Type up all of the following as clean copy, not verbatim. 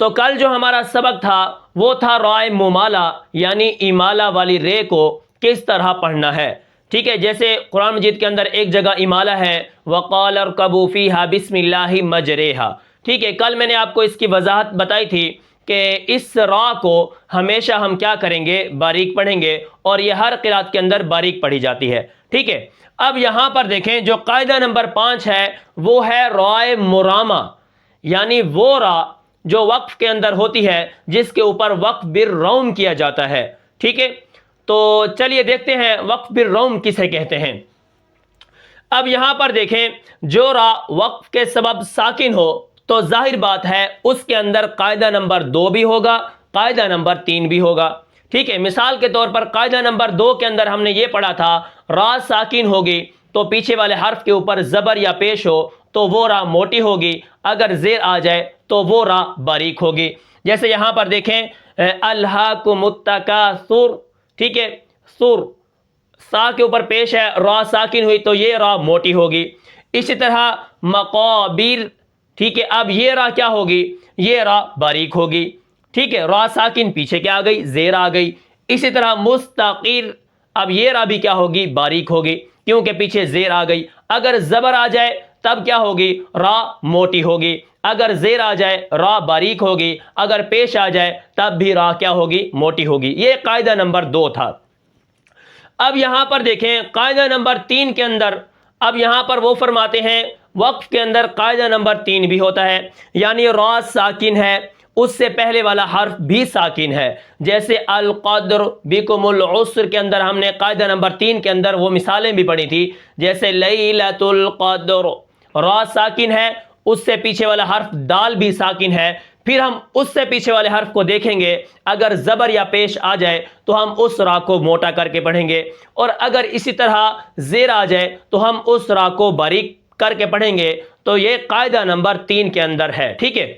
تو کل جو ہمارا سبق تھا وہ تھا رائے ممالہ یعنی امالہ والی رے کو کس طرح پڑھنا ہے. ٹھیک ہے، جیسے قرآن مجید کے اندر ایک جگہ امالہ ہے وقال ارکبوا فیہا بسم اللہ مجریہا. ٹھیک ہے، کل میں نے آپ کو اس کی وضاحت بتائی تھی کہ اس را کو ہمیشہ ہم کیا کریں گے، باریک پڑھیں گے، اور یہ ہر قرات کے اندر باریک پڑھی جاتی ہے. ٹھیک ہے، اب یہاں پر دیکھیں جو قاعدہ نمبر 5 ہے وہ ہے رائے مرامہ، یعنی وہ را جو وقف کے اندر ہوتی ہے جس کے اوپر وقف بالروم کیا جاتا ہے. ٹھیک ہے، تو چلیے دیکھتے ہیں وقف بالروم کسے کہتے ہیں. اب یہاں پر دیکھیں جو را وقف کے سبب ساکن ہو تو ظاہر بات ہے اس کے اندر قاعدہ نمبر 2 بھی ہوگا، قاعدہ نمبر 3 بھی ہوگا. ٹھیک ہے، مثال کے طور پر قاعدہ نمبر 2 کے اندر ہم نے یہ پڑھا تھا را ساکن ہوگی تو پیچھے والے حرف کے اوپر زبر یا پیش ہو تو وہ را موٹی ہوگی، اگر زیر آ جائے تو وہ را باریک ہوگی. جیسے یہاں پر دیکھیں الہاکم التکاثر. ٹھیک ہے، سر سا کے اوپر پیش ہے، را ساکن ہوئی تو یہ را موٹی ہوگی. اسی طرح مقابر. ٹھیک ہے، اب یہ را کیا ہوگی، یہ را باریک ہوگی. ٹھیک ہے، را ساکن پیچھے کیا آ گئی، زیر آ گئی. اسی طرح مستقر، اب یہ را بھی کیا ہوگی، باریک ہوگی کیونکہ پیچھے زیر آ گئی. اگر زبر آ جائے تب کیا ہوگی، را موٹی ہوگی. اگر زیر آ جائے را باریک ہوگی. اگر پیش آ جائے تب بھی را کیا ہوگی، موٹی ہوگی. یہ قاعدہ نمبر 2 تھا. اب یہاں پر دیکھیں قاعدہ نمبر 3 کے اندر، اب یہاں پر وہ فرماتے ہیں وقف کے اندر قاعدہ نمبر 3 بھی ہوتا ہے، یعنی را ساکن ہے اس سے پہلے والا حرف بھی ساکن ہے. جیسے القدر بکم العسر کے اندر ہم نے قاعدہ نمبر 3 کے اندر وہ مثالیں بھی پڑھی تھی. جیسے لیلۃ القدر، را ساکن ہے اس سے پیچھے والا حرف دال بھی ساکن ہے. پھر ہم اس سے پیچھے والے حرف کو دیکھیں گے، اگر زبر یا پیش آ جائے تو ہم اس را کو موٹا کر کے پڑھیں گے، اور اگر اسی طرح زیر آ جائے تو ہم اس را کو باریک کر کے پڑھیں گے. تو یہ قاعدہ نمبر 3 کے اندر ہے. ٹھیک ہے،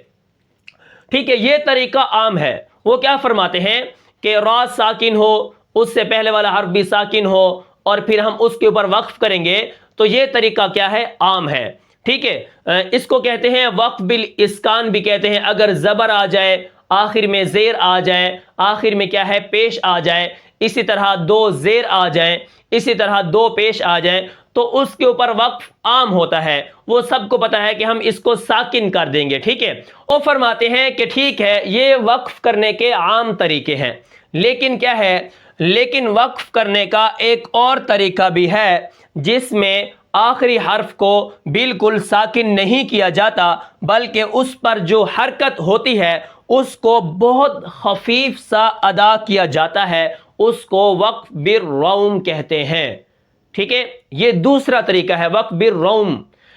ٹھیک ہے، یہ طریقہ عام ہے. وہ کیا فرماتے ہیں کہ را ساکن ہو اس سے پہلے والا حرف بھی ساکن ہو اور پھر ہم اس کے اوپر وقف کریں گے، تو یہ طریقہ کیا ہے، عام ہے. ٹھیک ہے، اس کو کہتے ہیں وقف بالاسکان بھی کہتے ہیں. اگر زبر آ جائے، آخر میں زیر آ جائے، آخر میں کیا ہے، پیش آ جائے، اسی طرح 2 زیر آ جائیں، اسی طرح 2 پیش آ جائیں تو اس کے اوپر وقف عام ہوتا ہے. وہ سب کو پتا ہے کہ ہم اس کو ساکن کر دیں گے. ٹھیک ہے، وہ فرماتے ہیں کہ ٹھیک ہے یہ وقف کرنے کے عام طریقے ہیں، لیکن کیا ہے، لیکن وقف کرنے کا ایک اور طریقہ بھی ہے جس میں آخری حرف کو بالکل ساکن نہیں کیا جاتا بلکہ اس پر جو حرکت ہوتی ہے اس کو بہت خفیف سا ادا کیا جاتا ہے، اس کو وقف بالروم کہتے ہیں. ٹھیک ہے، یہ دوسرا طریقہ ہے وقف بالروم،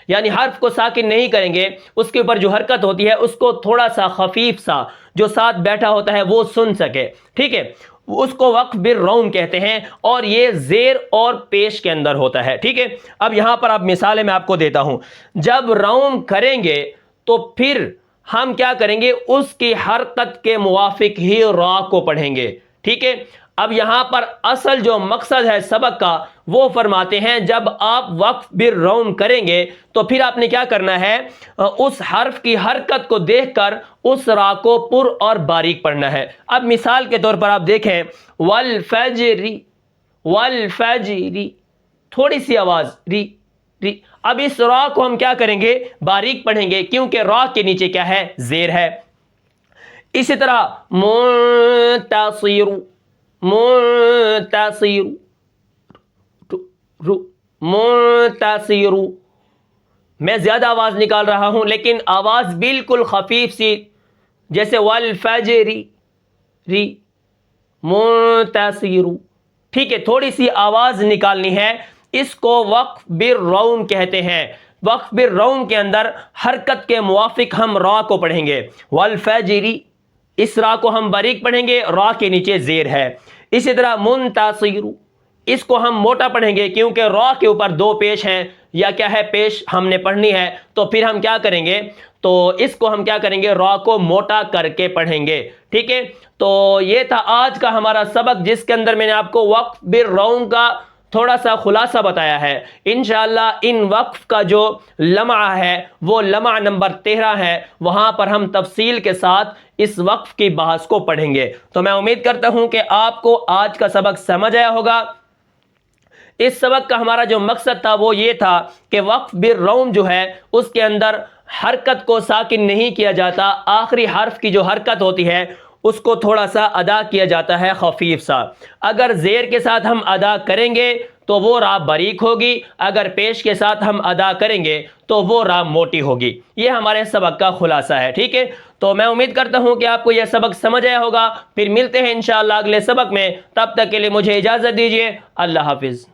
یعنی حرف کو ساکن نہیں کریں گے، اس کے اوپر جو حرکت ہوتی ہے اس کو تھوڑا سا خفیف سا جو ساتھ بیٹھا ہوتا ہے وہ سن سکے. ٹھیک ہے، اس کو وقف بالروم کہتے ہیں اور یہ زیر اور پیش کے اندر ہوتا ہے. ٹھیک ہے، اب یہاں پر اب مثالیں میں آپ کو دیتا ہوں. جب روم کریں گے تو پھر ہم کیا کریں گے، اس کی حرکت کے موافق ہی را کو پڑھیں گے. ٹھیک ہے، اب یہاں پر اصل جو مقصد ہے سبق کا وہ فرماتے ہیں جب آپ وقف بالروم کریں گے تو پھر آپ نے کیا کرنا ہے، اس حرف کی حرکت کو دیکھ کر اس را کو پر اور باریک پڑھنا ہے. اب مثال کے طور پر آپ دیکھیں والفجر، والفجر، تھوڑی سی آواز ری ری. اب اس را کو ہم کیا کریں گے، باریک پڑھیں گے کیونکہ را کے نیچے کیا ہے، زیر ہے. اسی طرح منتصر، منتصر، منتصر، میں زیادہ آواز نکال رہا ہوں لیکن آواز بالکل خفیف سی، جیسے والفجر ری منتصر. ٹھیک ہے، تھوڑی سی آواز نکالنی ہے. اس کو وقف بالروم کہتے ہیں. وقف بالروم کے اندر حرکت کے موافق ہم را کو پڑھیں گے. والفجر، اس را کو ہم باریک پڑھیں گے، را کے نیچے زیر ہے. اسی طرح منتصر، اس کو ہم موٹا پڑھیں گے کیونکہ را کے اوپر 2 پیش ہیں یا کیا ہے، پیش ہم نے پڑھنی ہے. تو پھر ہم کیا کریں گے، تو اس کو ہم کیا کریں گے، را کو موٹا کر کے پڑھیں گے. ٹھیک ہے، تو یہ تھا آج کا ہمارا سبق جس کے اندر میں نے آپ کو وقف بالروم کا تھوڑا سا خلاصہ بتایا ہے۔ انشاءاللہ ان وقف کا جو لمعہ ہے وہ لمعہ نمبر 13 ہے، وہاں پر ہم تفصیل کے ساتھ اس وقف کی بحث کو پڑھیں گے۔ تو میں امید کرتا ہوں کہ آپ کو آج کا سبق سمجھ آیا ہوگا۔ اس سبق کا ہمارا جو مقصد تھا وہ یہ تھا کہ وقف بالروم جو ہے اس کے اندر حرکت کو ساکن نہیں کیا جاتا، آخری حرف کی جو حرکت ہوتی ہے اس کو تھوڑا سا ادا کیا جاتا ہے خفیف سا۔ اگر زیر کے ساتھ ہم ادا کریں گے تو وہ را باریک ہوگی، اگر پیش کے ساتھ ہم ادا کریں گے تو وہ را موٹی ہوگی۔ یہ ہمارے سبق کا خلاصہ ہے، ٹھیک ہے؟ تو میں امید کرتا ہوں کہ آپ کو یہ سبق سمجھ آیا ہوگا۔ پھر ملتے ہیں انشاءاللہ اگلے سبق میں، تب تک کے لیے مجھے اجازت دیجیے۔ اللہ حافظ۔